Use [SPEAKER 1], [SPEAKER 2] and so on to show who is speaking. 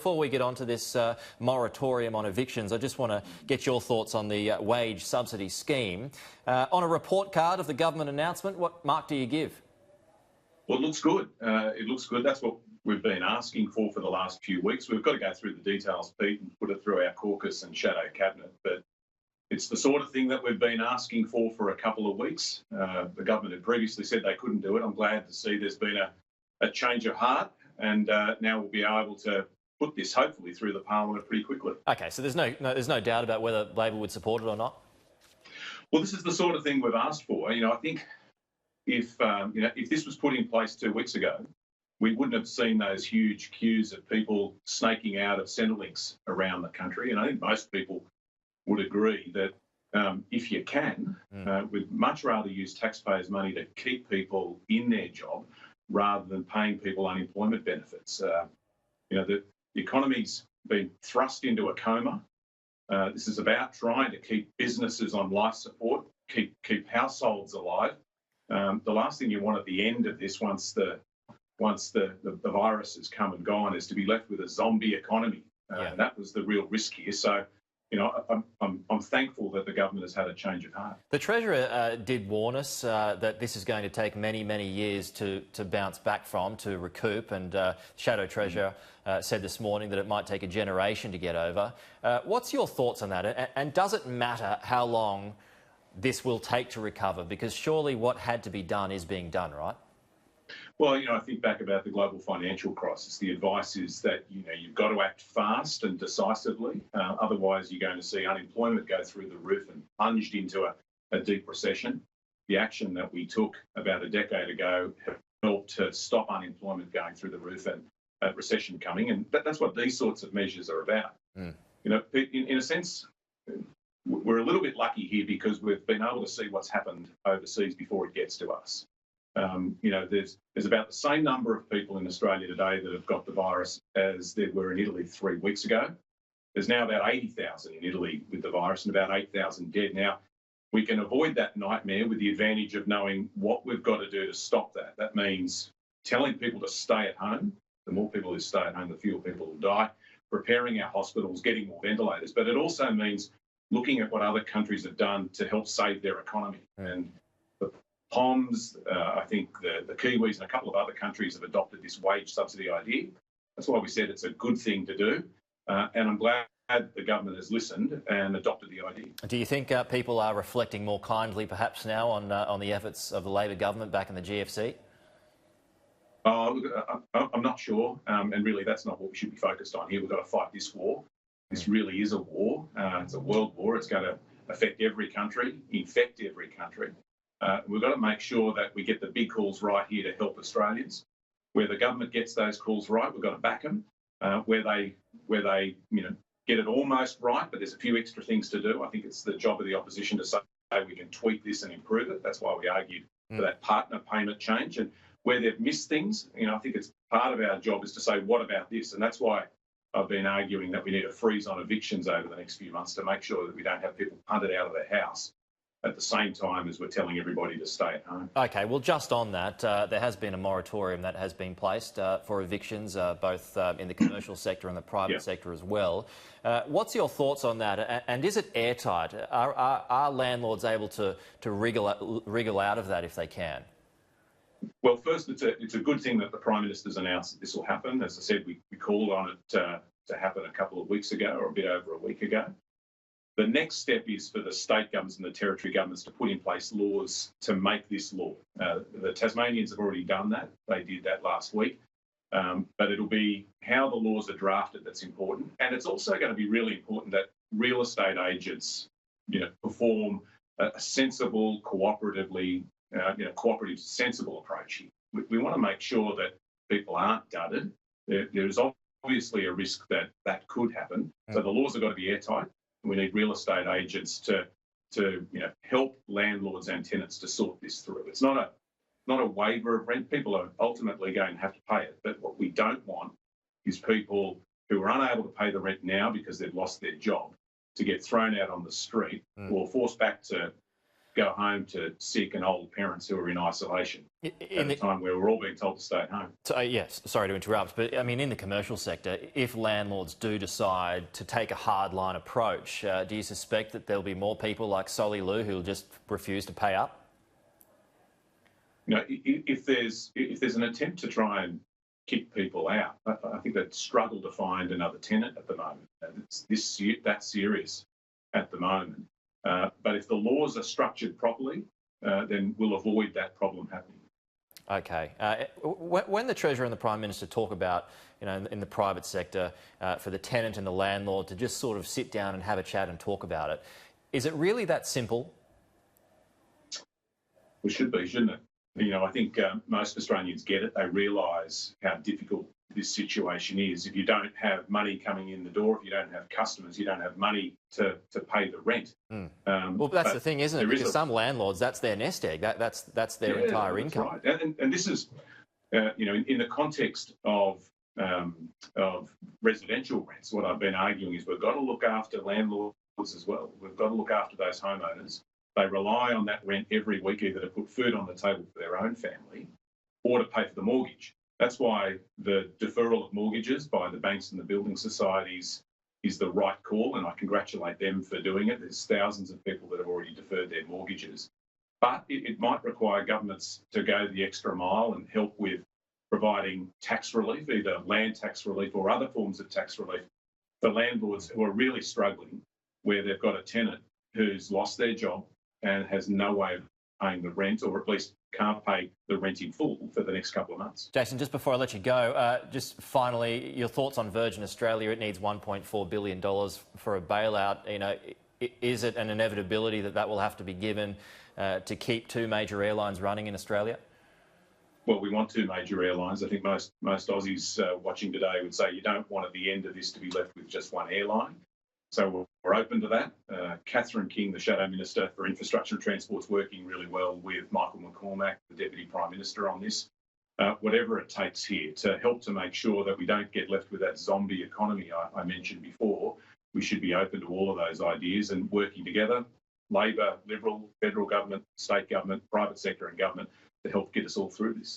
[SPEAKER 1] Before we get on to this moratorium on evictions, I just want to get your thoughts on the wage subsidy scheme. On a report card of the government announcement, what mark do you give?
[SPEAKER 2] Well, it looks good. It looks good. That's what we've been asking for the last few weeks. We've got to go through the details, Pete, and put it through our caucus and shadow cabinet. But it's the sort of thing that we've been asking for a couple of weeks. The government had previously said they couldn't do it. I'm glad to see there's been a change of heart, and now we'll be able to put this hopefully through the parliament pretty quickly.
[SPEAKER 1] Okay, so there's no doubt about whether Labor would support it or not.
[SPEAKER 2] Well, this is the sort of thing we've asked for. I think if this was put in place 2 weeks ago, we wouldn't have seen those huge queues of people snaking out of Centrelinks around the country. And I think most people would agree that if you can, we'd much rather use taxpayers' money to keep people in their job rather than paying people unemployment benefits. The economy's been thrust into a coma. This is about trying to keep businesses on life support, keep households alive. The last thing you want at the end of this, once the virus has come and gone, is to be left with a zombie economy. And that was the real risk here. So, I'm thankful that the government has had a change of heart.
[SPEAKER 1] The Treasurer did warn us that this is going to take many, many years to bounce back from, to recoup, and Shadow Treasurer said this morning that it might take a generation to get over. What's your thoughts on that? And does it matter how long this will take to recover? Because surely what had to be done is being done, right?
[SPEAKER 2] Well, I think back about the global financial crisis. The advice is that, you've got to act fast and decisively. Otherwise, you're going to see unemployment go through the roof and plunged into a deep recession. The action that we took about a decade ago helped to stop unemployment going through the roof and a recession coming. And that's what these sorts of measures are about. In a sense, we're a little bit lucky here because we've been able to see what's happened overseas before it gets to us. There's about the same number of people in Australia today that have got the virus as there were in Italy 3 weeks ago. There's now about 80,000 in Italy with the virus and about 8,000 dead. Now, we can avoid that nightmare with the advantage of knowing what we've got to do to stop that. That means telling people to stay at home. The more people who stay at home, the fewer people will die. Preparing our hospitals, getting more ventilators. But it also means looking at what other countries have done to help save their economy. And the POMs, I think the Kiwis and a couple of other countries have adopted this wage subsidy idea. That's why we said it's a good thing to do. And I'm glad the government has listened and adopted the idea.
[SPEAKER 1] Do you think people are reflecting more kindly perhaps now on the efforts of the Labor government back in the GFC?
[SPEAKER 2] I'm not sure. And really, that's not what we should be focused on here. We've got to fight this war. This really is a war. It's a world war. It's going to affect every country, infect every country. We've got to make sure that we get the big calls right here to help Australians. Where the government gets those calls right, we've got to back them. Where they get it almost right, but there's a few extra things to do. I think it's the job of the opposition to say we can tweak this and improve it. That's why we argued for that partner payment change. And where they've missed things, I think it's part of our job is to say, what about this? And that's why I've been arguing that we need a freeze on evictions over the next few months to make sure that we don't have people punted out of their house at the same time as we're telling everybody to stay at home.
[SPEAKER 1] OK, well, just on that, there has been a moratorium that has been placed for evictions, both in the commercial sector and the private sector as well. What's your thoughts on that? And is it airtight? Are landlords able to wriggle out of that if they can?
[SPEAKER 2] Well, first, it's a good thing that the Prime Minister's announced that this will happen. As I said, we called on it to happen a couple of weeks ago, or a bit over a week ago. The next step is for the state governments and the territory governments to put in place laws to make this law. The Tasmanians have already done that. They did that last week. But it'll be how the laws are drafted that's important. And it's also going to be really important that real estate agents, perform a sensible, cooperative, sensible approach here. We want to make sure that people aren't dudded. There's obviously a risk that could happen. So the laws have got to be airtight. We need real estate agents to help landlords and tenants to sort this through. It's not a waiver of rent. People are ultimately going to have to pay it. But what we don't want is people who are unable to pay the rent now because they've lost their job to get thrown out on the street or forced back to go home to sick and old parents who are in isolation at a time where we're all being told to stay at home.
[SPEAKER 1] So, yes, sorry to interrupt, but I mean, in the commercial sector, if landlords do decide to take a hardline approach, do you suspect that there'll be more people like Solly Lou who'll just refuse to pay up?
[SPEAKER 2] You know, if there's an attempt to try and kick people out, I think they'd struggle to find another tenant at the moment. It's that serious at the moment. But if the laws are structured properly, then we'll avoid that problem happening.
[SPEAKER 1] Okay. When the Treasurer and the Prime Minister talk about, you know, in the private sector, for the tenant and the landlord to just sort of sit down and have a chat and talk about it, is it really that simple?
[SPEAKER 2] It should be, shouldn't it? You know, I think most Australians get it. They realise how difficult this situation is. If you don't have money coming in the door, if you don't have customers, you don't have money to pay the rent.
[SPEAKER 1] Well, that's the thing, isn't it? Because some landlords, that's their nest egg. That's their entire income.
[SPEAKER 2] Right. And this is, you know, in the context of residential rents, what I've been arguing is we've got to look after landlords as well. We've got to look after those homeowners. They rely on that rent every week either to put food on the table for their own family or to pay for the mortgage. That's why the deferral of mortgages by the banks and the building societies is the right call, and I congratulate them for doing it. There's thousands of people that have already deferred their mortgages. But it might require governments to go the extra mile and help with providing tax relief, either land tax relief or other forms of tax relief for landlords who are really struggling, where they've got a tenant who's lost their job and has no way of paying the rent, or at least can't pay the rent in full for the next couple of months. Jason,
[SPEAKER 1] just before I let you go, just finally, your thoughts on Virgin Australia. It needs $1.4 billion for a bailout. You know, is it an inevitability that will have to be given to keep two major airlines running in Australia?
[SPEAKER 2] Well, we want two major airlines. I think most Aussies watching today would say you don't want at the end of this to be left with just one airline. So we're open to that. Catherine King, the Shadow Minister for Infrastructure and Transport, is working really well with Michael McCormack, the Deputy Prime Minister, on this. Whatever it takes here to help to make sure that we don't get left with that zombie economy I mentioned before, we should be open to all of those ideas and working together, Labor, Liberal, federal government, state government, private sector and government, to help get us all through this.